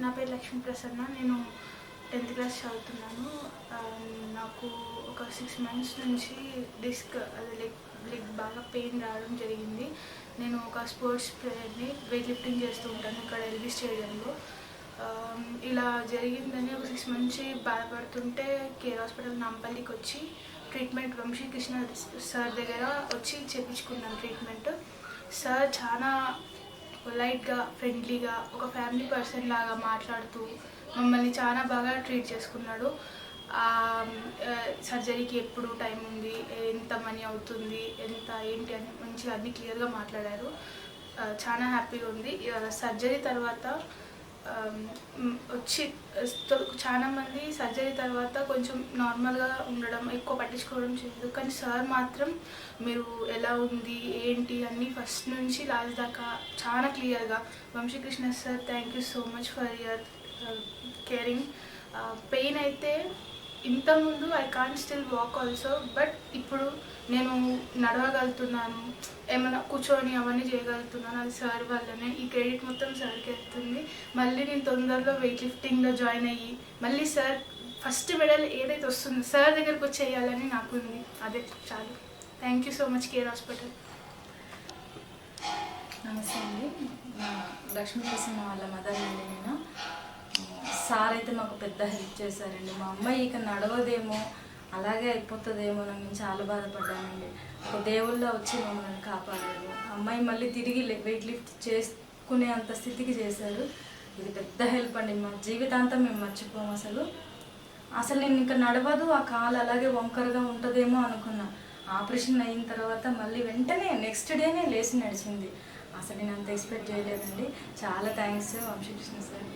నా పేరు లక్ష్మీ ప్రసన్న. నేను 10th క్లాస్ చదువుతున్నాను. నాకు ఒక 6 months నుంచి డిస్క్ అది లెగ్ బాగా పెయిన్ రావడం జరిగింది. నేను ఒక స్పోర్ట్స్ ప్లేయర్ని, వెయిట్ లిఫ్టింగ్ చేస్తూ ఉంటాను ఇక్కడ ఎల్బీ స్టేడియంలో. ఇలా జరిగిందని ఒక 6 months నుంచి బాధపడుతుంటే కేర్ హాస్పిటల్ నాంపల్లికి వచ్చి ట్రీట్మెంట్ వంశీకృష్ణ సార్ దగ్గర వచ్చి చేయించుకున్నాను ట్రీట్మెంట్. సార్ చాలా పొలైట్గా, ఫ్రెండ్లీగా, ఒక ఫ్యామిలీ పర్సన్ లాగా మాట్లాడుతూ మమ్మల్ని చాలా బాగా ట్రీట్ చేసుకున్నాడు. సర్జరీకి ఎప్పుడు టైం ఉంది, ఎంత మనీ అవుతుంది, ఎంత ఏంటి అని మంచిగా అన్నీ క్లియర్గా మాట్లాడారు. చాలా హ్యాపీగా ఉంది. సర్జరీ తర్వాత చాలామంది సర్జరీ తర్వాత కొంచెం నార్మల్గా ఉండడం, ఎక్కువ పట్టించుకోవడం చేయదు. కానీ సార్ మాత్రం మీరు ఎలా ఉంది ఏంటి అన్నీ ఫస్ట్ నుంచి లాస్ట్ దాకా చాలా క్లియర్గా, Vamsikrishna sir thank you so much for your caring. Pain అయితే ఇంతకుముందు I can't still walk also, but ఇప్పుడు నేను నడవగలుగుతున్నాను, ఏమైనా కూర్చొని అవన్నీ చేయగలుగుతున్నాను. అది సార్ వల్లనే. ఈ క్రెడిట్ మొత్తం సార్కి వెళ్తుంది. మళ్ళీ నేను తొందరలో వెయిట్ లిఫ్టింగ్లో జాయిన్ అయ్యి మళ్ళీ సార్ ఫస్ట్ మెడల్ ఏదైతే వస్తుందో సార్ దగ్గరకు వచ్చి చేయాలని నాకు ఉంది. అదే చాలు. Thank you so much care hospital. నమస్తే అండి. లక్ష్మీ ప్రసన్న వాళ్ళ మదర్ అండి నేను. సార్ అయితే మాకు పెద్ద హెల్ప్ చేశారండి. మా అమ్మాయి ఇక నడవదేమో, అలాగే అయిపోతుందేమో నేను చాలా బాధపడ్డానండి. ఒక దేవుళ్ళ వచ్చి మమ్మల్ని కాపాడారు. అమ్మాయి మళ్ళీ తిరిగి వెయిట్ లిఫ్ట్ చేసుకునే అంత స్థితికి చేశారు. ఇది పెద్ద హెల్ప్ అండి. మా జీవితాంతం మేము మర్చిపోము. అసలు నేను ఇంకా నడవదు, ఆ కాలు అలాగే వంకరగా ఉంటుందేమో అనుకున్నా. ఆపరేషన్ అయిన తర్వాత మళ్ళీ వెంటనే నెక్స్ట్ డేనే లేచి నడిచింది. అసలు నేను అంత ఎక్స్పెక్ట్ చేయలేదండి. చాలా థ్యాంక్స్ వంశీకృష్ణ సార్.